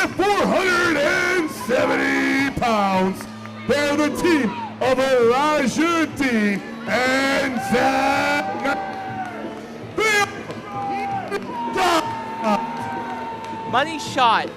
at 470 pounds, they're the team of Elijah Dean and Zach. Money Shot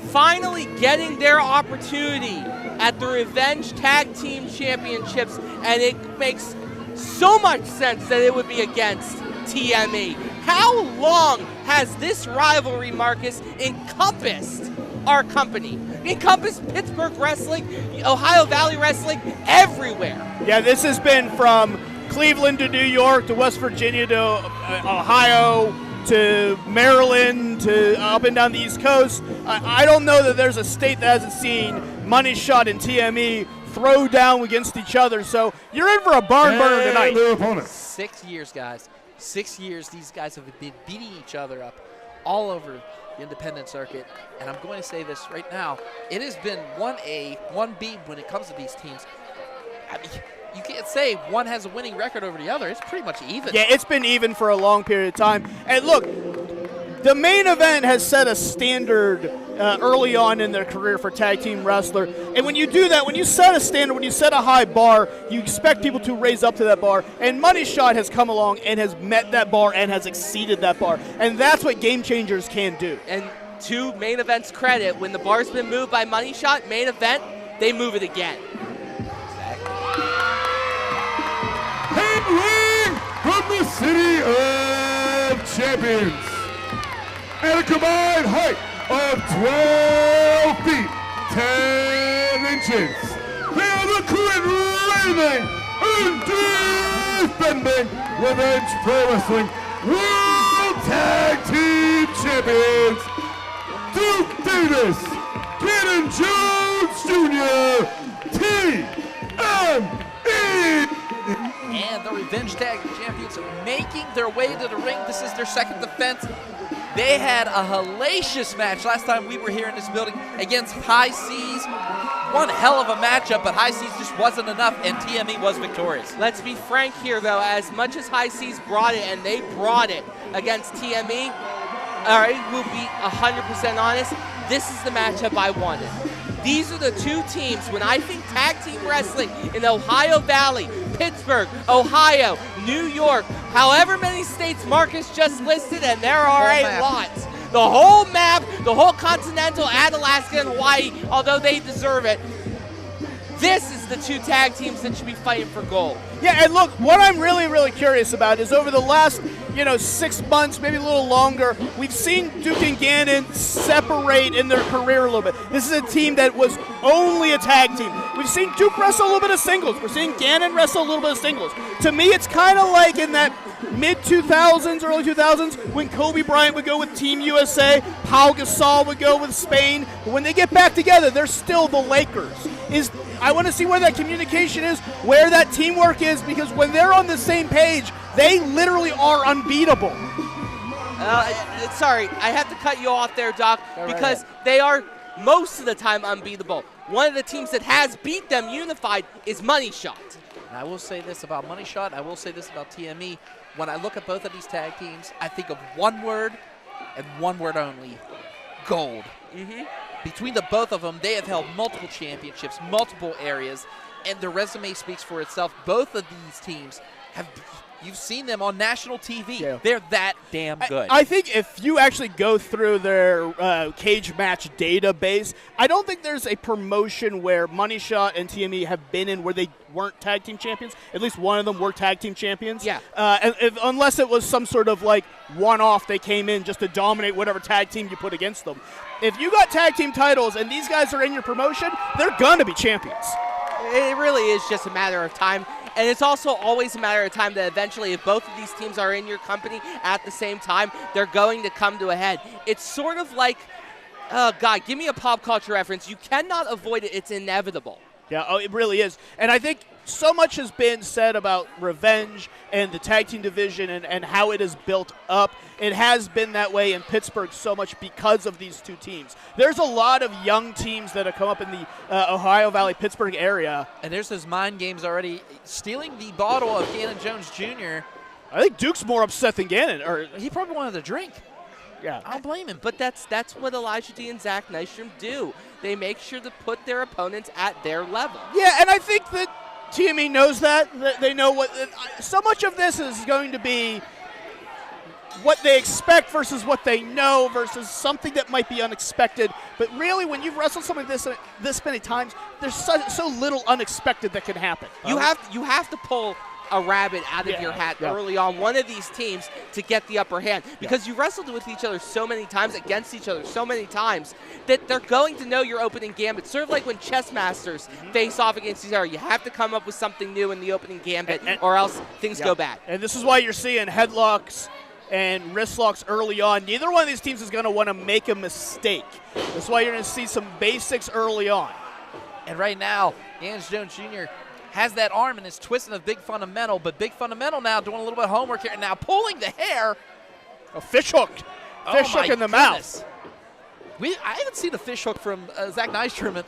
finally getting their opportunity at the Revenge Tag Team Championships, and it makes so much sense that it would be against TME. How long has this rivalry, Marcus, encompassed our company? Encompassed Pittsburgh wrestling, Ohio Valley wrestling, everywhere. Yeah, this has been from Cleveland to New York to West Virginia to Ohio to Maryland to up and down the East Coast. I don't know that there's a state that hasn't seen Money Shot and TME throw down against each other. So you're in for a barn burner tonight. 6 years, guys. 6 years these guys have been beating each other up all over the independent circuit. And I'm going to say this right now. It has been 1A, 1B when it comes to these teams. I mean, you can't say one has a winning record over the other. It's pretty much even. Yeah, it's been even for a long period of time. And look, the main event has set a standard early on in their career for tag team wrestler. And when you do that, when you set a standard, when you set a high bar, you expect people to raise up to that bar. And Money Shot has come along and has met that bar and has exceeded that bar. And that's what Game Changers can do. And to main event's credit, when the bar's been moved by Money Shot, main event, they move it again. Hailing from the City of Champions, at a combined height of 12 feet, 10 inches. They are the current reigning and defending Revenge Pro Wrestling World Tag Team Champions, Duke Davis, Ganon Jones Jr., TME. And the Revenge Tag Champions making their way to the ring. This is their second defense. They had a hellacious match last time we were here in this building against High Seas. One hell of a matchup, but High Seas just wasn't enough, and TME was victorious. Let's be frank here, though. As much as High Seas brought it, and they brought it against TME, all right, we'll be 100% honest, this is the matchup I wanted. These are the two teams, when I think tag team wrestling in Ohio Valley, Pittsburgh, Ohio, New York, however many states Marcus just listed, and there are a lot. The whole map, the whole continental, and Alaska and Hawaii, although they deserve it. This is the two tag teams that should be fighting for gold. Yeah, and look, what I'm really, really curious about is over the last, 6 months, maybe a little longer, we've seen Duke and Ganon separate in their career a little bit. This is a team that was only a tag team. We've seen Duke wrestle a little bit of singles. We're seeing Ganon wrestle a little bit of singles. To me, it's kind of like in that mid-2000s, early 2000s, when Kobe Bryant would go with Team USA, Pau Gasol would go with Spain. But when they get back together, they're still the Lakers. I want to see where that communication is, where that teamwork is, because when they're on the same page, they literally are unbeatable. Sorry, I have to cut you off there, Doc, because they are most of the time unbeatable. One of the teams that has beat them unified is Money Shot. And I will say this about Money Shot, I will say this about TME. When I look at both of these tag teams, I think of one word and one word only: gold. Between the both of them, they have held multiple championships, multiple areas, and their resume speaks for itself. Both of these teams you've seen them on national TV. Yeah. They're that damn good. I think if you actually go through their cage match database, I don't think there's a promotion where Money Shot and TME have been in where they weren't tag team champions. At least one of them were tag team champions. Yeah. Unless it was some sort of one-off, they came in just to dominate whatever tag team you put against them. If you got tag team titles and these guys are in your promotion, they're gonna be champions. It really is just a matter of time. And it's also always a matter of time that eventually, if both of these teams are in your company at the same time, they're going to come to a head. It's sort of like, oh God, give me a pop culture reference. You cannot avoid it. It's inevitable. Yeah, it really is. And I think so much has been said about Revenge and the tag team division and how it is built up. It has been that way in Pittsburgh so much because of these two teams. There's a lot of young teams that have come up in the Ohio Valley, Pittsburgh area. And there's those mind games already. Stealing the bottle of Ganon Jones Jr. I think Duke's more upset than Ganon. He probably wanted a drink. Yeah. I don't blame him. But that's what Elijah D and Zach Nystrom do. They make sure to put their opponents at their level. Yeah, and I think that TME knows that. They know what. So much of this is going to be what they expect versus what they know versus something that might be unexpected. But really, when you've wrestled something this many times, there's so little unexpected that can happen. You have to pull a rabbit out of your hat early on one of these teams to get the upper hand, because you wrestled with each other so many times, against each other so many times, that they're going to know your opening gambit. Sort of like when chess masters face off against each other. You have to come up with something new in the opening gambit, or else things go bad. And this is why you're seeing headlocks and wrist locks early on. Neither one of these teams is going to want to make a mistake. That's why you're going to see some basics early on. And right now, Ganon Jones Jr. has that arm and is twisting a big fundamental, but big fundamental now doing a little bit of homework here, and now pulling the hair. A fish hook. Fish hook in the mouth. I haven't seen a fish hook from Zach Nystrom.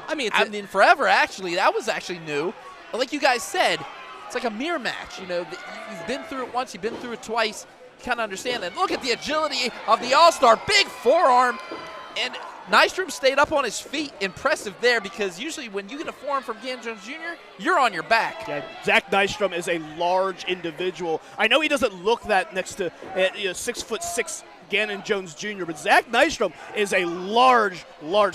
I mean, forever, actually. That was actually new. But like you guys said, it's like a mirror match. You know, you've been through it once, you've been through it twice. You kind of understand that. Look at the agility of the All-Star. Big forearm. And Nystrom stayed up on his feet. Impressive there, because usually when you get a forearm from Ganon Jones Jr., you're on your back. Yeah, Zach Nystrom is a large individual. I know he doesn't look that next to 6'6" Ganon Jones Jr., but Zach Nystrom is a large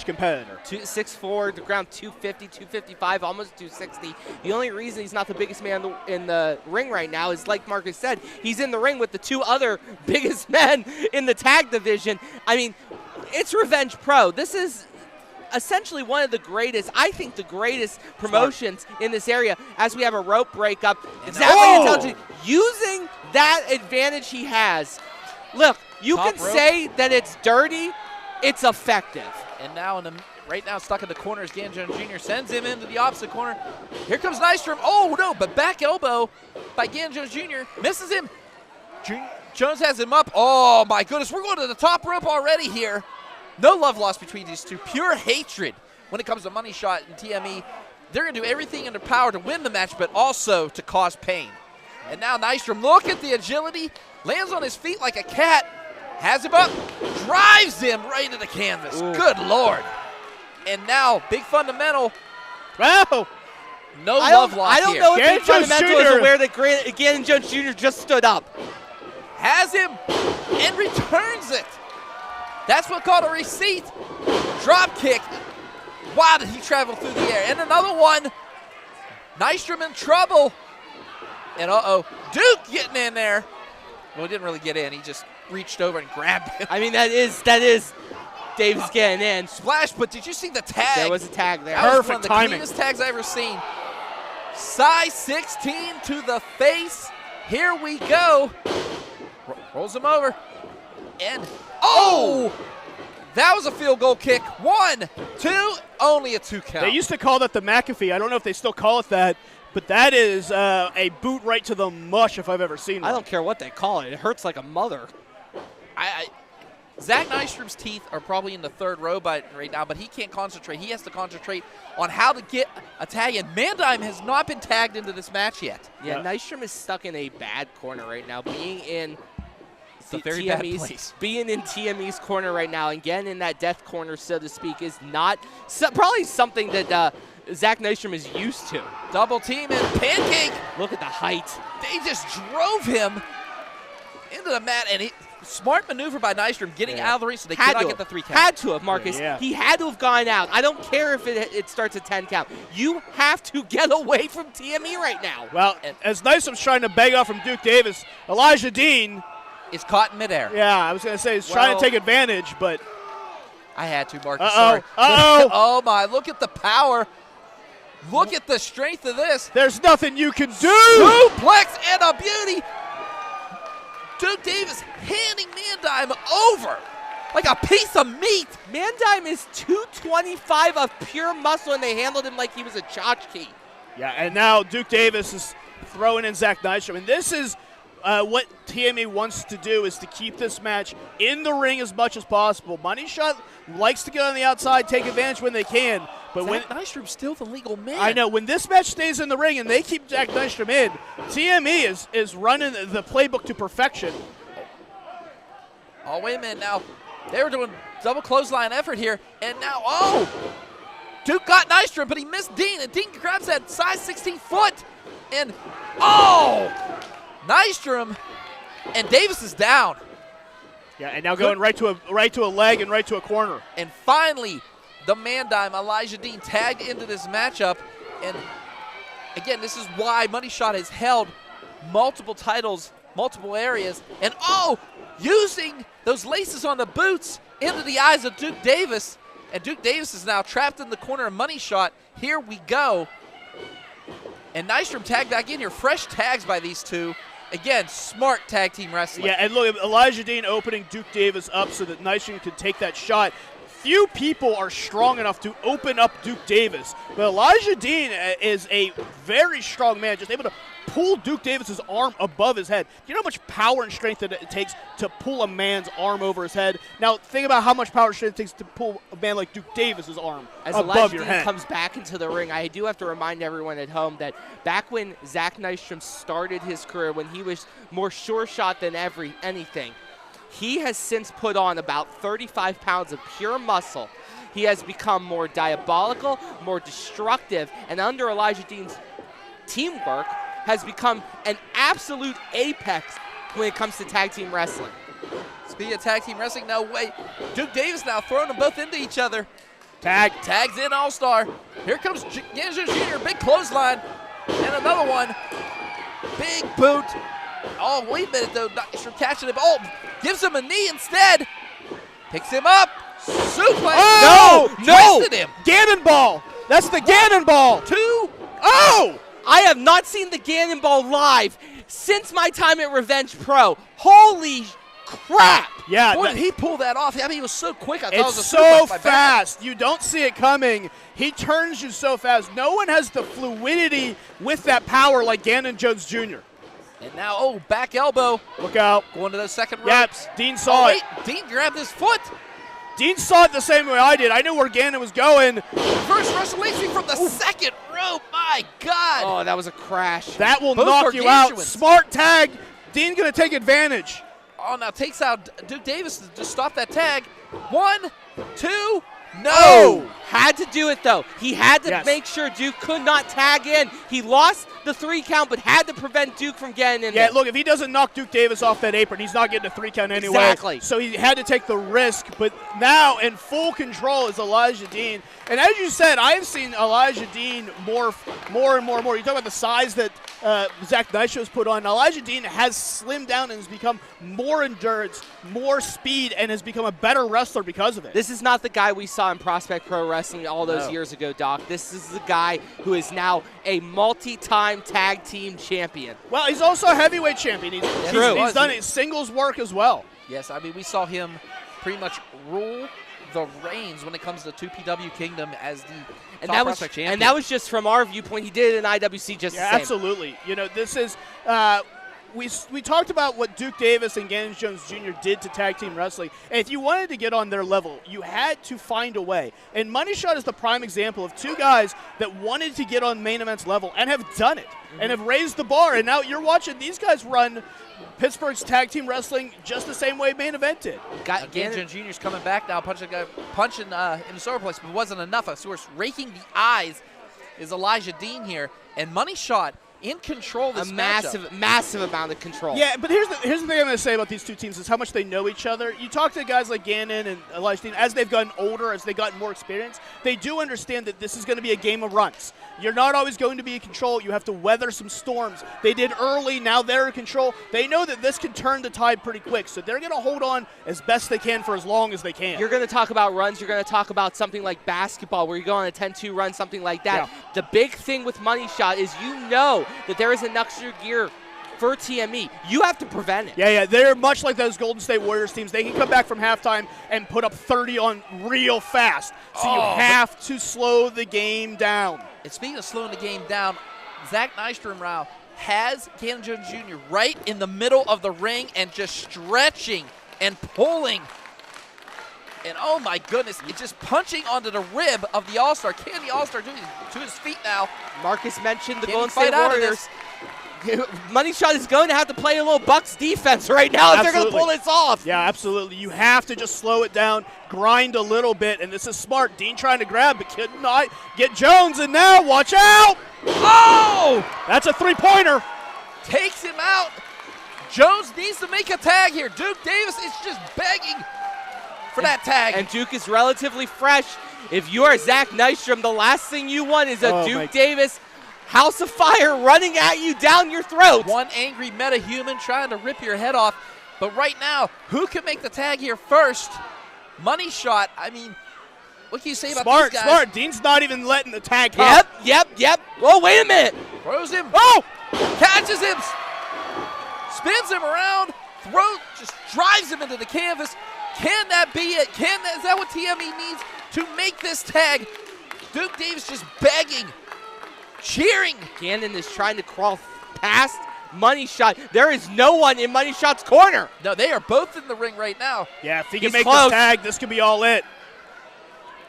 competitor. 6'4", the ground 250, 255, almost 260. The only reason he's not the biggest man in the ring right now is, like Marcus said, he's in the ring with the two other biggest men in the tag division. I mean, it's Revenge Pro. This is essentially one of the greatest, I think the greatest promotions in this area, as we have a rope breakup. Exactly intelligent, using that advantage he has. Look, you can say that it's dirty, it's effective. And now, right now, stuck in the corner is Ganon Jones Jr. Sends him into the opposite corner. Here comes Nystrom. Oh, no, but back elbow by Ganon Jones Jr. Misses him. Jones has him up. Oh, my goodness. We're going to the top rope already here. No love lost between these two. Pure hatred when it comes to Money Shot and TME. They're going to do everything in their power to win the match, but also to cause pain. And now Nystrom, look at the agility. Lands on his feet like a cat. Has him up. Drives him right into the canvas. Ooh. Good Lord. And now, big fundamental. Wow. No love lost here. I don't know if Big Fundamental is aware that Ganon Jones Jr. just stood up. Has him and returns it. That's what called a receipt. Drop kick. Wow, did he travel through the air. And another one. Nystrom in trouble. And Duke getting in there. Well, he didn't really get in. He just reached over and grabbed him. I mean, that is Davis getting in. Splash, but did you see the tag? There was a tag there. That was one of the cleanest tags I've ever seen. Size 16 to the face. Here we go. Rolls him over. And, that was a field goal kick. 1, 2, only a 2 count. They used to call that the McAfee. I don't know if they still call it that, but that is a boot right to the mush if I've ever seen one. I don't care what they call it. It hurts like a mother. Zach Nystrom's teeth are probably in the third row right now, but he can't concentrate. He has to concentrate on how to get a tag, and Mandime has not been tagged into this match yet. Yeah, Nystrom is stuck in a bad corner right now, being in TME's corner right now, and getting in that death corner, so to speak, is not probably something that Zach Nystrom is used to. Double team and pancake. Look at the height. They just drove him into the mat, and smart maneuver by Nystrom getting out of the ring so they cannot get the 3 count. Had to have, Marcus. Yeah. He had to have gone out. I don't care if it starts at 10 count. You have to get away from TME right now. Well, as Nystrom's trying to beg off from Duke Davis, Elijah Dean is caught in midair. Yeah, I was going to say he's trying to take advantage, but I had to, Marcus. Sorry. Oh, my. Look at the power. Look at the strength of this. There's nothing you can do. Suplex and a beauty. Duke Davis handing Mandime over like a piece of meat. Mandime is 225 of pure muscle, and they handled him like he was a tchotchke. Yeah, and now Duke Davis is throwing in Zach Nystrom. And this is what TME wants to do, is to keep this match in the ring as much as possible. Money Shot likes to get on the outside, take advantage when they can. But Zach Nystrom's still the legal man. I know. When this match stays in the ring and they keep Zach Nystrom in, TME is running the playbook to perfection. Oh, wait a minute now. They were doing double clothesline effort here, and now, oh! Duke got Nystrom, but he missed Dean, and Dean grabs that size 16 foot, and oh! Nystrom, and Davis is down. Yeah, and now going right to a leg and right to a corner. And finally, the man dime, Elijah Dean, tagged into this matchup, and again, this is why Money Shot has held multiple titles, multiple areas, and oh! Using those laces on the boots into the eyes of Duke Davis. And Duke Davis is now trapped in the corner of Money Shot. Here we go. And Nystrom tagged back in here. Fresh tags by these two. Again, smart tag team wrestling. Yeah, and look, Elijah Dean opening Duke Davis up so that Nystrom could take that shot. Few people are strong enough to open up Duke Davis, but Elijah Dean is a very strong man, just able to pull Duke Davis's arm above his head. Do you know how much power and strength that it takes to pull a man's arm over his head? Now, think about how much power and strength it takes to pull a man like Duke Davis's arm above your head. As Elijah Dean comes back into the ring, I do have to remind everyone at home that back when Zach Nystrom started his career, when he was more sure shot than anything, he has since put on about 35 pounds of pure muscle. He has become more diabolical, more destructive, and under Elijah Dean's teamwork has become an absolute apex when it comes to tag team wrestling. Speaking of tag team wrestling, no way. Duke Davis now throwing them both into each other. Tags in All-Star. Here comes Ganon Jr., big clothesline. And another one. Big boot. Oh, wait a minute, though. Nystrom catching him. Oh, gives him a knee instead. Picks him up. Suplex. Oh, no. Twisted him. Ganon ball. That's the Ganon ball. 2. Oh! I have not seen the Ganon Ball live since my time at Revenge Pro. Holy crap! Yeah, Boy, did he pull that off. I mean, he was so quick. I thought it's it was a so suplex by fast. You don't see it coming. He turns you so fast. No one has the fluidity with that power like Ganon Jones Jr. And now, oh, back elbow. Look out. Going to the second rope. Yep, Dean saw it. Dean grabbed his foot. Dean saw it the same way I did. I knew where Ganon was going. Reverse Russian Lacing from the second rope. My God. Oh, that was a crash. That will Both knock you out. gargantuans. Smart tag. Dean going to take advantage. Oh, now takes out Duke Davis to just stop that tag. 1, 2, no. Oh, had to do it, though. He had to Yes. make sure Duke could not tag in. He lost the 3 count, but had to prevent Duke from getting in Yeah, there. look, if he doesn't knock Duke Davis off that apron, he's not getting a 3 count anyway. Exactly. So he had to take the risk, but now in full control is Elijah Dean. And as you said, I have seen Elijah Dean more and more. You talk about the size that Zach Nystro's put on. Elijah Dean has slimmed down and has become more endurance, more speed, and has become a better wrestler because of it. This is not the guy we saw in Prospect Pro Wrestling all those years ago, Doc. This is the guy who is now a multi-time tag team champion. Well, he's also a heavyweight champion. He's done his singles work as well. Yes, I mean, we saw him pretty much rule the reins when it comes to 2PW Kingdom as the top prospect champion. And that was just from our viewpoint. He did it in IWC just the same. Absolutely. You know, this is we talked about what Duke Davis and Ganon Jones Jr. did to tag team wrestling. And if you wanted to get on their level, you had to find a way. And Money Shot is the prime example of 2 guys that wanted to get on main event's level and have done it and have raised the bar. And now you're watching these guys run Pittsburgh's tag team wrestling just the same way main event did. Ganon Jr.'s coming back now, punching in the solar place, but it wasn't enough. So we're raking the eyes is Elijah Dean here. And Money Shot in control of this matchup. massive amount of control. Yeah, but here's the thing I'm going to say about these 2 teams is how much they know each other. You talk to guys like Ganon and Elijah Dean, as they've gotten older, as they've gotten more experience, they do understand that this is going to be a game of runs. You're not always going to be in control. You have to weather some storms. They did early, now they're in control. They know that this can turn the tide pretty quick, so they're going to hold on as best they can for as long as they can. You're going to talk about runs. You're going to talk about something like basketball where you go on a 10-2 run, something like that. Yeah. The big thing with Money Shot is you know that there is an extra gear for TME. You have to prevent it. Yeah, they're much like those Golden State Warriors teams. They can come back from halftime and put up 30 on real fast. So you have to slow the game down. And speaking of slowing the game down, Zach Nystrom has Ganon Jones Jr. right in the middle of the ring and just stretching and pulling. And oh my goodness, it's just punching onto the rib of the All-Star. Can the All-Star do it to his feet now? Marcus mentioned the Can he Golden fight State out of Warriors. Money Shot is going to have to play a little Bucks defense right now if they're going to pull this off. Yeah, absolutely. You have to just slow it down, grind a little bit, and this is smart. Dean trying to grab, but could not get Jones, and now watch out! Oh! That's a three-pointer. Takes him out. Jones needs to make a tag here. Duke Davis is just begging for that tag. And Duke is relatively fresh. If you are Zach Nystrom, the last thing you want is a Duke Davis House of Fire running at you down your throat. One angry meta-human trying to rip your head off. But right now, who can make the tag here first? Money Shot. I mean, what can you say about these guys? Smart. Dean's not even letting the tag come. Yep. Oh, wait a minute. Throws him. Oh! Catches him. Spins him around. Just drives him into the canvas. Can that be it? Is that what TME needs to make this tag? Duke Davis just begging, cheering. Ganon is trying to crawl past Money Shot. There is no one in Money Shot's corner. No, they are both in the ring right now. Yeah, if he can make this tag, this could be all it.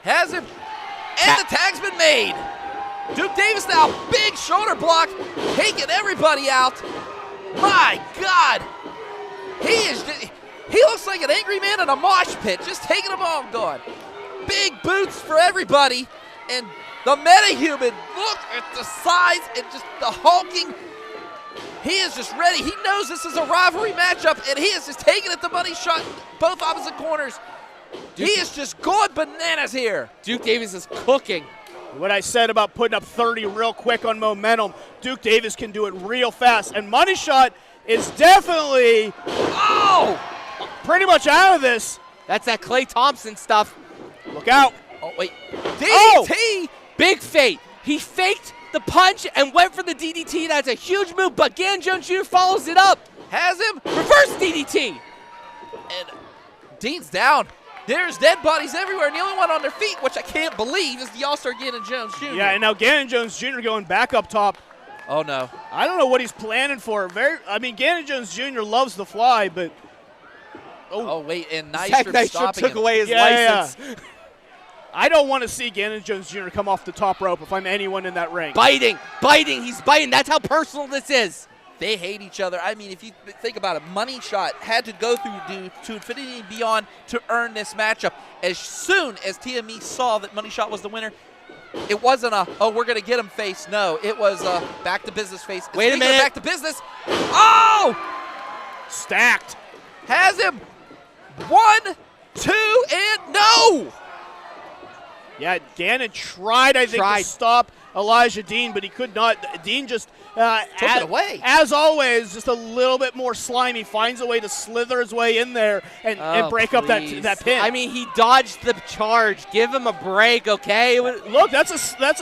Has him, and the tag's been made. Duke Davis now, big shoulder block, taking everybody out. My God. He looks like an angry man in a mosh pit, just taking them all gone. Big boots for everybody, and the meta-human, look at the size and just the hulking. He is just ready. He knows this is a rivalry matchup, and he is just taking it to Money Shot, both opposite corners. He is just going bananas here. Duke Davis is cooking. What I said about putting up 30 real quick on momentum, Duke Davis can do it real fast, and Money Shot is definitely pretty much out of this. That's that Klay Thompson stuff. Look out. Oh, wait. DDT! Oh! Big fake. He faked the punch and went for the DDT. That's a huge move, but Ganon Jones Jr. follows it up. Has him. Reverse DDT. And Dean's down. There's dead bodies everywhere, and the only one on their feet, which I can't believe, is the All-Star Ganon Jones Jr. Yeah, and now Ganon Jones Jr. going back up top. Oh, no. I don't know what he's planning for. Ganon Jones Jr. loves the fly, but... Oh, wait, and Nystrom stopping took him. away his license. Yeah. I don't want to see Ganon Jones Jr. come off the top rope if I'm anyone in that ring. Biting. He's biting. That's how personal this is. They hate each other. I mean, if you think about it, Money Shot had to go through to Infinity and Beyond to earn this matchup. As soon as TME saw that Money Shot was the winner, it wasn't we're going to get him face. No, it was back to business face. Wait a minute. Back to business. Oh! Stacked. Has him. 1, 2, and no! Yeah, Ganon tried, I think, to stop Elijah Dean, but he could not. Dean just took it away. As always, just a little bit more slimy. Finds a way to slither his way in there and break up that pin. I mean, he dodged the charge. Give him a break, okay? Look, that's a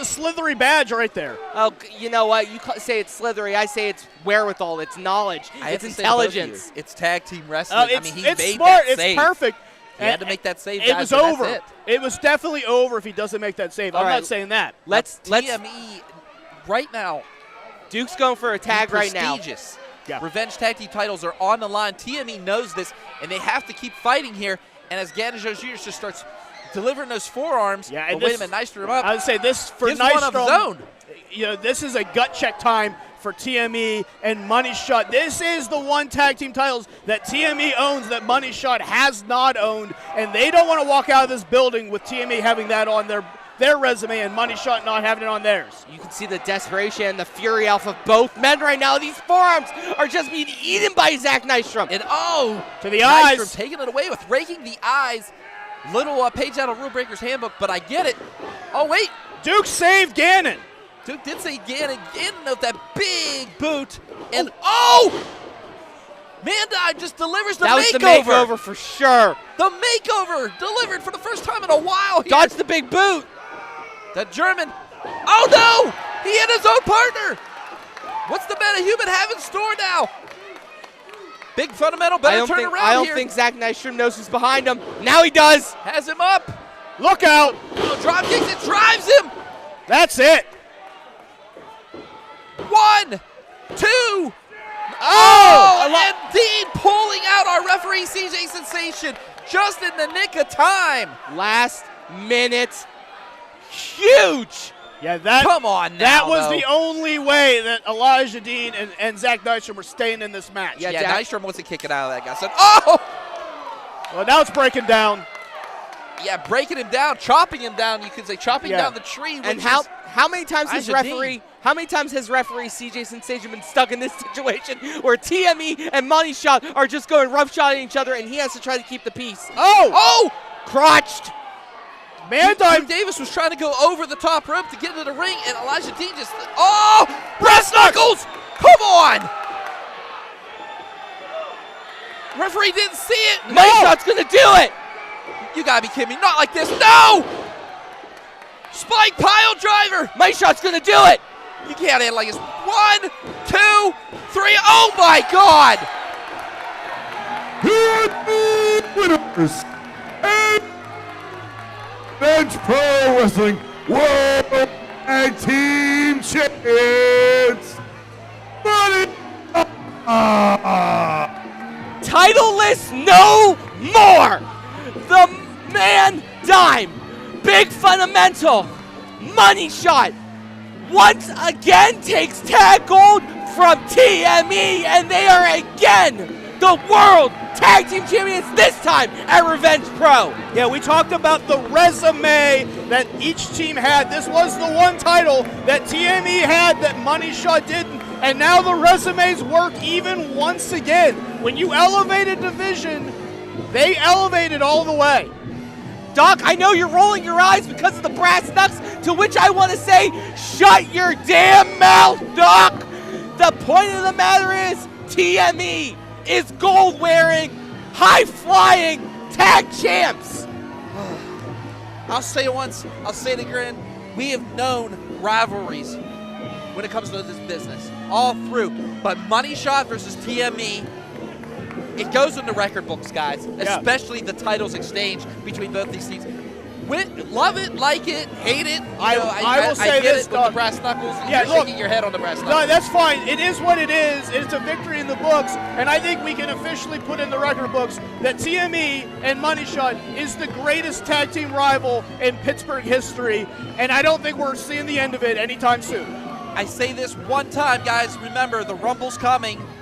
slithery badge right there. Oh, you know what? You say it's slithery. I say it's wherewithal. It's knowledge. It's intelligence. It's tag team wrestling. It's he made smart. That save. It's perfect. He had to make that save, It guys, was over. It was definitely over if he doesn't make that save. I'm not saying that. Let's TME right now. Duke's going for a tag right now. Prestigious. Revenge tag team titles are on the line. TME knows this, and they have to keep fighting here. And as Ganon Jones Jr. just starts delivering those forearms, and wait a minute, Nystrom up. I would say this for Nystrom. One of his own. You know, this is a gut check time for TME and Money Shot. This is the one tag team titles that TME owns that Money Shot has not owned, and they don't want to walk out of this building with TME having that on their resume and Money Shot not having it on theirs. You can see the desperation and the fury off of both men right now. These forearms are just being eaten by Zach Nystrom. And to the eyes. Nystrom taking it away with raking the eyes. Little page out of Rule Breaker's handbook, but I get it. Oh, wait. Duke saved Ganon. Duke did say Ganon with that big boot. And Manda just delivers the makeover. That was the makeover for sure. The makeover delivered for the first time in a while here. Dodge the big boot. The German. Oh, no. He hit his own partner. What's the meta-human have in store now? Big fundamental, better turn around here. I don't think Zach Nystrom knows who's behind him. Now he does. Has him up. Look out. Drop kicks, it drives him. That's it. 1, 2. And Dean pulling out our referee, CJ Sensation, just in the nick of time. Last minute, huge Yeah, that. Come on now, That was though. the only way that Elijah Dean and Zach Nystrom were staying in this match. Yeah, Yeah, Nystrom wasn't kicking out of that guy. So, oh! Well, now it's breaking down. Yeah, breaking him down, chopping him down. You could say chopping Yeah. down the tree. And which how is many times has Elijah referee CJ Sensation been stuck in this situation where TME and Money Shot are just going roughshod each other, and he has to try to keep the peace. Oh! Crotched. Man Dave Davis was trying to go over the top rope to get into the ring, and Elijah Dean just, oh! Brass knuckles! Come on! Referee didn't see it. Money Shot's gonna do it. You gotta be kidding me. Not like this. No! Spike pile driver! Money Shot's gonna do it. You can't end like this. 1, 2, 3. Oh my God! Here are the winners and Bench Pro Wrestling World Tag Team Champions. Money. Titleless no more. The man dime. Big fundamental. Money Shot once again takes tag gold from TME, and they are again the World Tag Team Champions, this time at Revenge Pro. Yeah, we talked about the resume that each team had. This was the one title that TME had that Money Shot didn't, and now the resumes work even once again. When you elevate a division, they elevated all the way. Doc, I know you're rolling your eyes because of the brass knucks, to which I want to say, shut your damn mouth, Doc! The point of the matter is, TME is gold-wearing, high-flying tag champs! I'll say it once, I'll say it again. We have known rivalries when it comes to this business, all through. But Money Shot versus TME, it goes in the record books, guys, especially the titles exchange between both these teams. Love it, like it, hate it. I will say I get this, it with Doug. the brass knuckles. Yeah, You're look, shaking your head on the brass No, knuckles. that's fine. It is what it is. It's a victory in the books, and I think we can officially put in the record books that TME and Money Shot is the greatest tag team rival in Pittsburgh history, and I don't think we're seeing the end of it anytime soon. I say this one time, guys. Remember, the Rumble's coming.